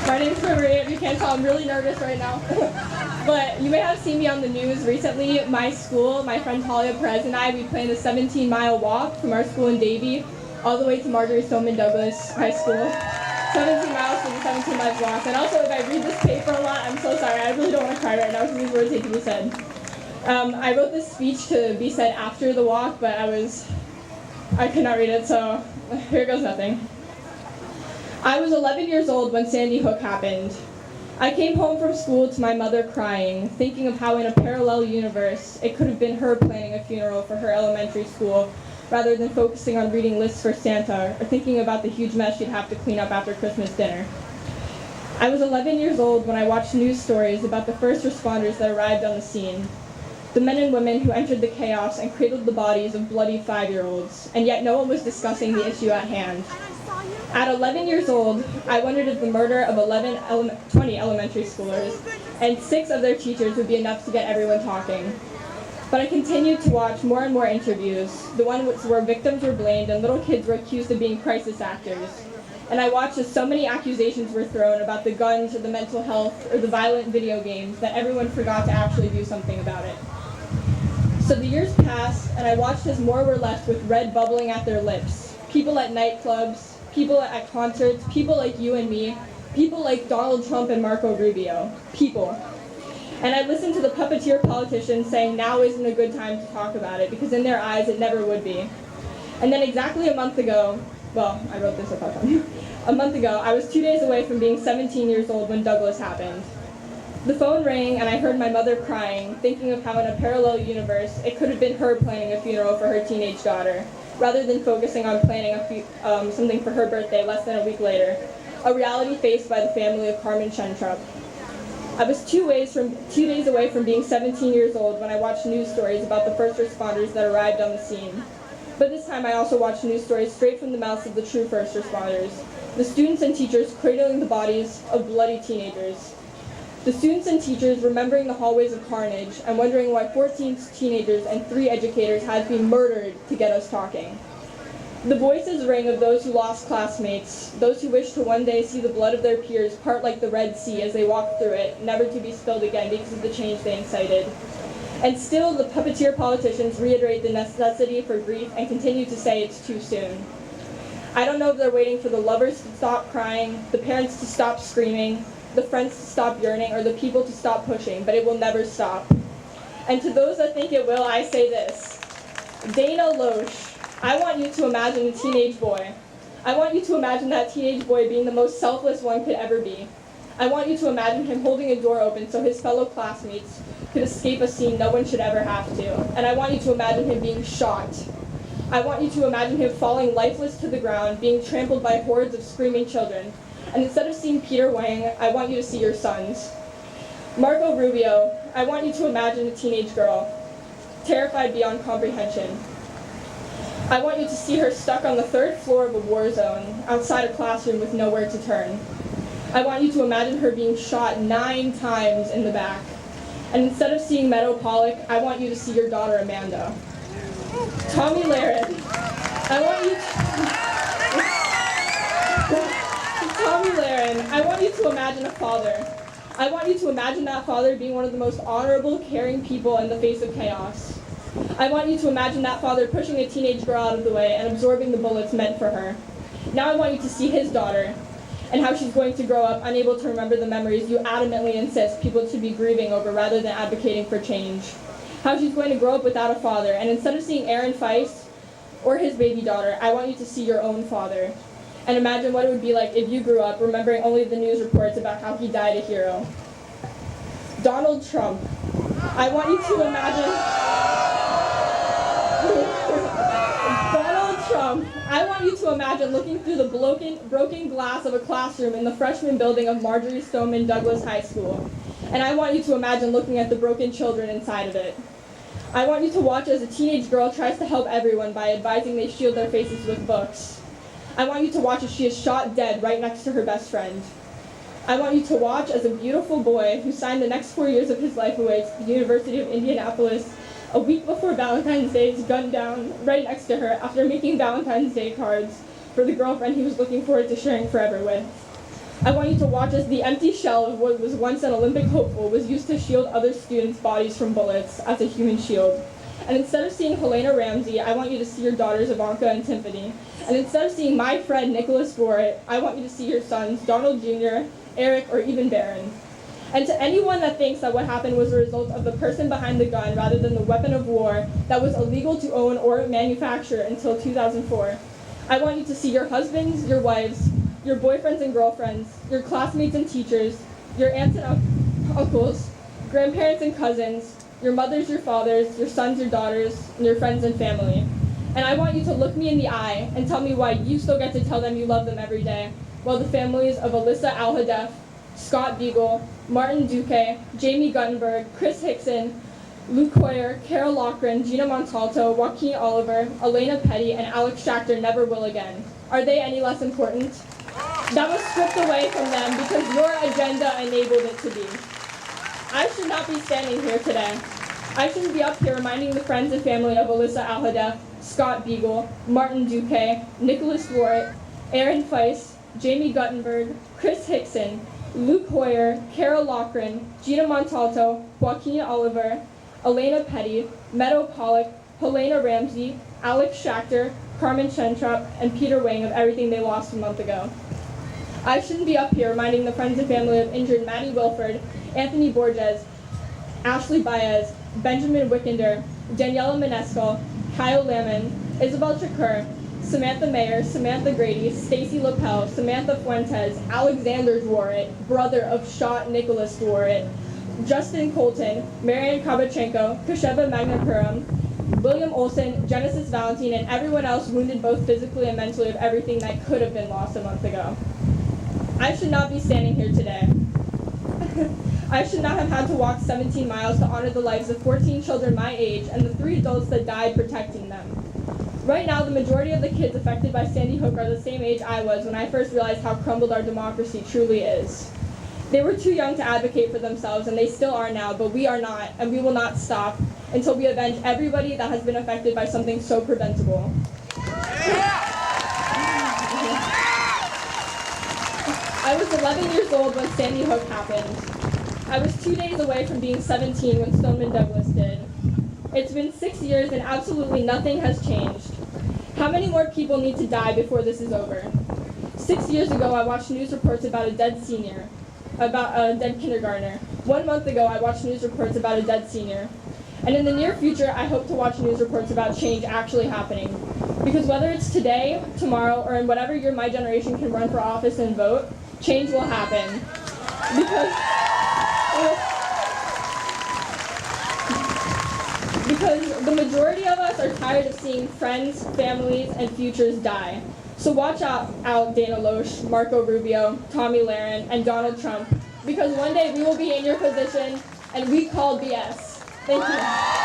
My name's Marjory. If you can't tell, I'm really nervous right now. But you may have seen me on the news recently. My school, my friend Talia Perez and I, we planned a 17-mile walk from our school in Davie all the way to Marjory Stoneman Douglas High School. 17 miles for the 17 miles walk. And also, if I read this paper a lot, I'm so sorry. I really don't want to cry right now because these words need to be said. I wrote this speech to be said after the walk, but I could not read it, so here goes nothing. I was 11 years old when Sandy Hook happened. I came home from school to my mother crying, thinking of how in a parallel universe it could have been her planning a funeral for her elementary school rather than focusing on reading lists for Santa or thinking about the huge mess she'd have to clean up after Christmas dinner. I was 11 years old when I watched news stories about the first responders that arrived on the scene, the men and women who entered the chaos and cradled the bodies of bloody 5-year-olds, and yet no one was discussing the issue at hand. At 11 years old, I wondered if the murder of 20 elementary schoolers and 6 of their teachers would be enough to get everyone talking. But I continued to watch more and more interviews, the ones where victims were blamed and little kids were accused of being crisis actors. And I watched as so many accusations were thrown about the guns or the mental health or the violent video games that everyone forgot to actually do something about it. So the years passed, and I watched as more were left with red bubbling at their lips. People at nightclubs, people at concerts, people like you and me, people like Donald Trump and Marco Rubio, people. And I listened to the puppeteer politicians saying now isn't a good time to talk about it because in their eyes it never would be. And then exactly a month ago, I wrote this about time. A month ago, I was 2 days away from being 17 years old when Douglas happened. The phone rang and I heard my mother crying, thinking of how in a parallel universe it could have been her planning a funeral for her teenage daughter, rather than focusing on planning something for her birthday less than a week later, a reality faced by the family of Carmen Schentrup. I was 2 days away from being 17 years old when I watched news stories about the first responders that arrived on the scene. But this time I also watched news stories straight from the mouths of the true first responders, the students and teachers cradling the bodies of bloody teenagers. The students and teachers remembering the hallways of carnage and wondering why 14 teenagers and 3 educators had to be murdered to get us talking. The voices ring of those who lost classmates, those who wish to one day see the blood of their peers part like the Red Sea as they walk through it, never to be spilled again because of the change they incited. And still, the puppeteer politicians reiterate the necessity for grief and continue to say it's too soon. I don't know if they're waiting for the lovers to stop crying, the parents to stop screaming, the friends to stop yearning, or the people to stop pushing, but it will never stop. And to those that think it will, I say this. Dana Loesch, I want you to imagine a teenage boy. I want you to imagine that teenage boy being the most selfless one could ever be. I want you to imagine him holding a door open so his fellow classmates could escape a scene no one should ever have to. And I want you to imagine him being shot. I want you to imagine him falling lifeless to the ground, being trampled by hordes of screaming children. And instead of seeing Peter Wang, I want you to see your sons. Marco Rubio, I want you to imagine a teenage girl, terrified beyond comprehension. I want you to see her stuck on the 3rd floor of a war zone, outside a classroom with nowhere to turn. I want you to imagine her being shot 9 times in the back. And instead of seeing Meadow Pollock, I want you to see your daughter Amanda. Tommy Lahren, I want you to imagine a father. I want you to imagine that father being one of the most honorable, caring people in the face of chaos. I want you to imagine that father pushing a teenage girl out of the way and absorbing the bullets meant for her. Now I want you to see his daughter and how she's going to grow up unable to remember the memories you adamantly insist people should be grieving over rather than advocating for change. How she's going to grow up without a father, and instead of seeing Aaron Feist or his baby daughter, I want you to see your own father. And imagine what it would be like if you grew up remembering only the news reports about how he died a hero. Donald Trump, I want you to imagine... Donald Trump, I want you to imagine looking through the broken glass of a classroom in the freshman building of Marjory Stoneman Douglas High School. And I want you to imagine looking at the broken children inside of it. I want you to watch as a teenage girl tries to help everyone by advising they shield their faces with books. I want you to watch as she is shot dead right next to her best friend. I want you to watch as a beautiful boy who signed the next 4 years of his life away to the University of Indianapolis a week before Valentine's Day is gunned down right next to her after making Valentine's Day cards for the girlfriend he was looking forward to sharing forever with. I want you to watch as the empty shell of what was once an Olympic hopeful was used to shield other students' bodies from bullets as a human shield. And instead of seeing Helena Ramsey, I want you to see your daughters Ivanka and Tiffany. And instead of seeing my friend Nicholas Vorit, I want you to see your sons Donald Jr., Eric, or even Barron. And to anyone that thinks that what happened was a result of the person behind the gun rather than the weapon of war that was illegal to own or manufacture until 2004, I want you to see your husbands, your wives, your boyfriends and girlfriends, your classmates and teachers, your aunts and uncles, grandparents and cousins, your mothers, your fathers, your sons, your daughters, and your friends and family. And I want you to look me in the eye and tell me why you still get to tell them you love them every day, while the families of Alyssa Al-Hadef, Scott Beagle, Martin Duque, Jamie Guttenberg, Chris Hickson, Luke Hoyer, Carol Loughran, Gina Montalto, Joaquin Oliver, Elena Petty, and Alex Schachter never will again. Are they any less important? That was stripped away from them because your agenda enabled it to be. I should not be standing here today. I shouldn't be up here reminding the friends and family of Alyssa Al-Hadef, Scott Beagle, Martin Duque, Nicholas Vorit, Aaron Feist, Jamie Guttenberg, Chris Hickson, Luke Hoyer, Carol Loughran, Gina Montalto, Joaquin Oliver, Elena Petty, Meadow Pollock, Helena Ramsey, Alex Schachter, Carmen Schentrop, and Peter Wang of everything they lost a month ago. I shouldn't be up here reminding the friends and family of injured Maddie Wilford, Anthony Borges, Ashley Baez, Benjamin Wickender, Daniela Manesco, Kyle Lamon, Isabel Shakur, Samantha Mayer, Samantha Grady, Stacy Lapel, Samantha Fuentes, Alexander Dworet, brother of shot Nicholas Dworet, Justin Colton, Marian Kabachenko, Kusheva Magnapuram, William Olson, Genesis Valentine, and everyone else wounded both physically and mentally of everything that could have been lost a month ago. I should not be standing here today. I should not have had to walk 17 miles to honor the lives of 14 children my age and the 3 adults that died protecting them. Right now, the majority of the kids affected by Sandy Hook are the same age I was when I first realized how crumbled our democracy truly is. They were too young to advocate for themselves, and they still are now, but we are not, and we will not stop until we avenge everybody that has been affected by something so preventable. I was 11 years old when Sandy Hook happened. I was 2 days away from being 17 when Stoneman Douglas did. It's been 6 years and absolutely nothing has changed. How many more people need to die before this is over? 6 years ago, I watched news reports about a dead senior, about a dead kindergartner. 1 month ago, I watched news reports about a dead senior. And in the near future, I hope to watch news reports about change actually happening. Because whether it's today, tomorrow, or in whatever year my generation can run for office and vote, change will happen. Because the majority of us are tired of seeing friends, families, and futures die. So watch out, Dana Loesch, Marco Rubio, Tommy Lahren, and Donald Trump, because one day we will be in your position, and we call BS. Thank you.